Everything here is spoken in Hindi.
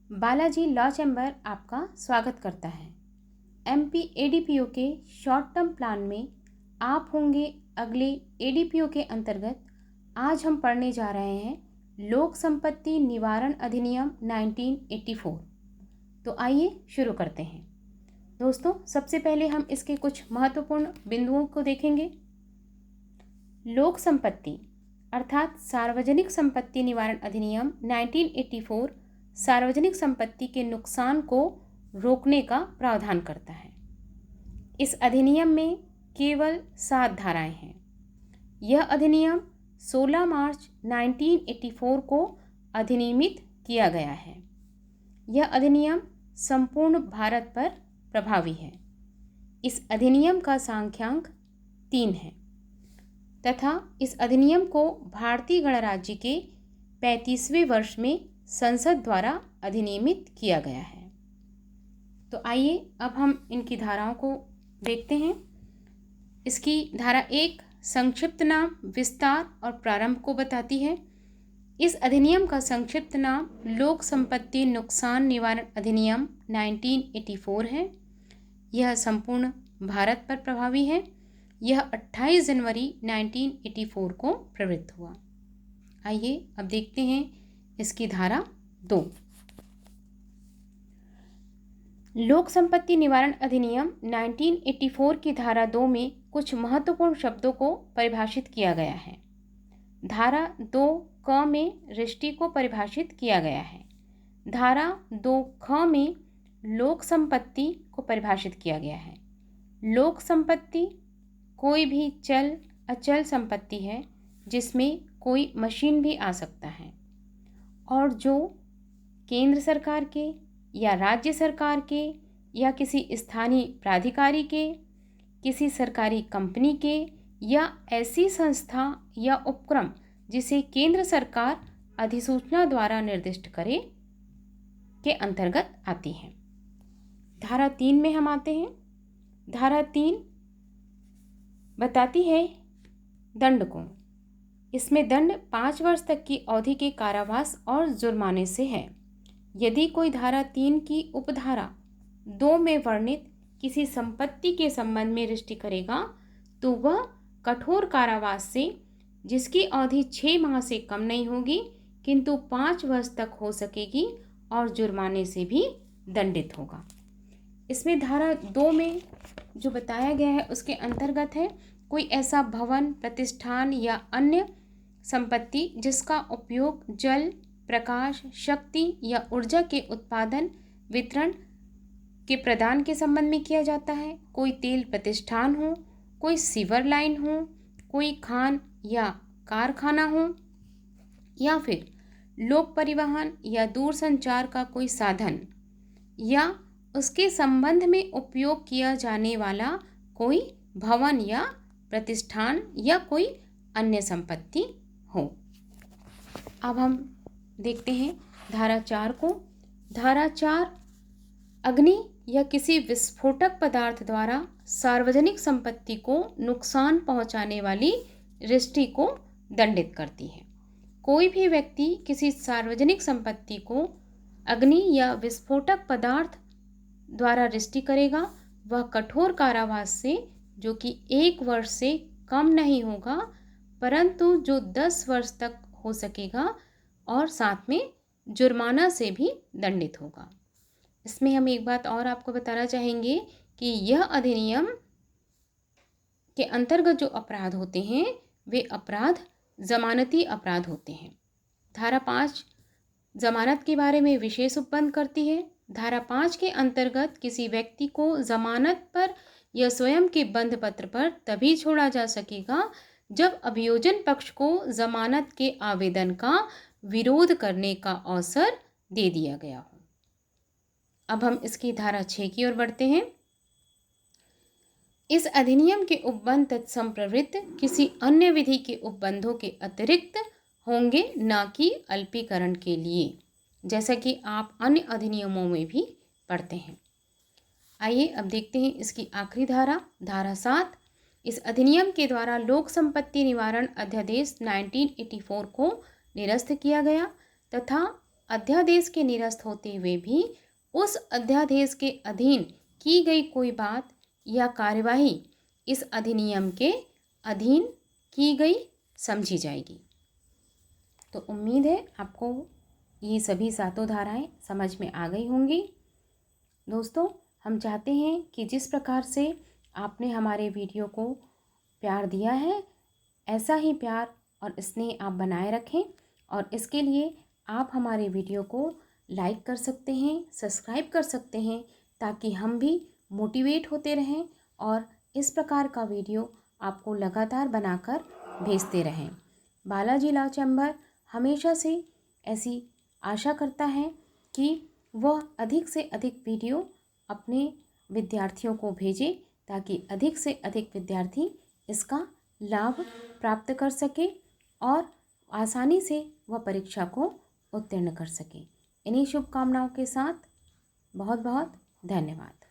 बालाजी लॉ चैम्बर आपका स्वागत करता है। एमपी एडीपीओ के शॉर्ट टर्म प्लान में आप होंगे अगले एडीपीओ के अंतर्गत। आज हम पढ़ने जा रहे हैं लोक संपत्ति निवारण अधिनियम 1984। तो आइए शुरू करते हैं। दोस्तों, सबसे पहले हम इसके कुछ महत्वपूर्ण बिंदुओं को देखेंगे। लोक संपत्ति अर्थात सार्वजनिक संपत्ति निवारण अधिनियम 1984 सार्वजनिक संपत्ति के नुकसान को रोकने का प्रावधान करता है। इस अधिनियम में केवल 7 धाराएं हैं। यह अधिनियम 16 मार्च 1984 को अधिनियमित किया गया है। यह अधिनियम संपूर्ण भारत पर प्रभावी है। इस अधिनियम का सांख्यांक 3 है तथा इस अधिनियम को भारतीय गणराज्य के 35वें वर्ष में संसद द्वारा अधिनियमित किया गया है। तो आइए अब हम इनकी धाराओं को देखते हैं। इसकी धारा 1 संक्षिप्त नाम, विस्तार और प्रारंभ को बताती है। इस अधिनियम का संक्षिप्त नाम लोक संपत्ति नुकसान निवारण अधिनियम 1984 है। यह संपूर्ण भारत पर प्रभावी है। यह 28 जनवरी 1984 को प्रवृत्त हुआ। आइए अब देखते हैं इसकी धारा 2। लोक संपत्ति निवारण अधिनियम 1984 की धारा 2 में कुछ महत्वपूर्ण शब्दों को परिभाषित किया गया है। धारा 2 क में रिष्टि को परिभाषित किया गया है। धारा 2 ख में लोक संपत्ति को परिभाषित किया गया है। लोक संपत्ति कोई भी चल अचल संपत्ति है जिसमें कोई मशीन भी आ सकता है और जो केंद्र सरकार के या राज्य सरकार के या किसी स्थानीय प्राधिकारी के, किसी सरकारी कंपनी के या ऐसी संस्था या उपक्रम जिसे केंद्र सरकार अधिसूचना द्वारा निर्दिष्ट करे के अंतर्गत आती है। धारा 3 में हम आते हैं। धारा 3 बताती है दंड को। इसमें दंड 5 वर्ष तक की अवधि के कारावास और जुर्माने से है। यदि कोई धारा 3 की उपधारा 2 में वर्णित किसी संपत्ति के संबंध में रिष्टि करेगा तो वह कठोर कारावास से, जिसकी अवधि 6 माह से कम नहीं होगी किंतु 5 वर्ष तक हो सकेगी, और जुर्माने से भी दंडित होगा। इसमें धारा 2 में जो बताया गया है उसके अंतर्गत है कोई ऐसा भवन, प्रतिष्ठान या अन्य संपत्ति जिसका उपयोग जल, प्रकाश, शक्ति या ऊर्जा के उत्पादन, वितरण के प्रदान के संबंध में किया जाता है। कोई तेल प्रतिष्ठान हो, कोई सीवर लाइन हो, कोई खान या कारखाना हो, या फिर लोक परिवहन या दूरसंचार का कोई साधन, या उसके संबंध में उपयोग किया जाने वाला कोई भवन या प्रतिष्ठान या कोई अन्य संपत्ति हो। अब हम देखते हैं धारा 4 को। धारा 4 अग्नि या किसी विस्फोटक पदार्थ द्वारा सार्वजनिक संपत्ति को नुकसान पहुंचाने वाली रिष्टि को दंडित करती है। कोई भी व्यक्ति किसी सार्वजनिक संपत्ति को अग्नि या विस्फोटक पदार्थ द्वारा रिष्टि करेगा, वह कठोर कारावास से, जो कि 1 वर्ष से कम नहीं होगा परंतु जो 10 वर्ष तक हो सकेगा, और साथ में जुर्माना से भी दंडित होगा। इसमें हम एक बात और आपको बताना चाहेंगे कि यह अधिनियम के अंतर्गत जो अपराध होते हैं वे अपराध जमानती अपराध होते हैं। धारा 5 जमानत के बारे में विशेष उपबंध करती है। धारा 5 के अंतर्गत किसी व्यक्ति को जमानत पर या स्वयं के बंध पत्र पर तभी छोड़ा जा सकेगा जब अभियोजन पक्ष को जमानत के आवेदन का विरोध करने का अवसर दे दिया गया हो। अब हम इसकी धारा 6 की ओर बढ़ते हैं। इस अधिनियम के उपबंध तत्सम प्रवृत्त किसी अन्य विधि के उपबंधों के अतिरिक्त होंगे, न कि अल्पीकरण के लिए, जैसा कि आप अन्य अधिनियमों में भी पढ़ते हैं। आइए अब देखते हैं इसकी आखिरी धारा, धारा 7। इस अधिनियम के द्वारा लोक संपत्ति निवारण अध्यादेश 1984 को निरस्त किया गया तथा अध्यादेश के निरस्त होते हुए भी उस अध्यादेश के अधीन की गई कोई बात या कार्यवाही इस अधिनियम के अधीन की गई समझी जाएगी। तो उम्मीद है आपको ये सभी सातों धाराएं समझ में आ गई होंगी। दोस्तों, हम चाहते हैं कि जिस प्रकार से आपने हमारे वीडियो को प्यार दिया है, ऐसा ही प्यार और स्नेह आप बनाए रखें। और इसके लिए आप हमारे वीडियो को लाइक कर सकते हैं, सब्सक्राइब कर सकते हैं, ताकि हम भी मोटिवेट होते रहें और इस प्रकार का वीडियो आपको लगातार बनाकर भेजते रहें। बालाजी लॉ चैम्बर हमेशा से ऐसी आशा करता है कि वह अधिक से अधिक वीडियो अपने विद्यार्थियों को भेजे, ताकि अधिक से अधिक विद्यार्थी इसका लाभ प्राप्त कर सके और आसानी से वह परीक्षा को उत्तीर्ण कर सके। इन्हीं शुभकामनाओं के साथ बहुत बहुत धन्यवाद।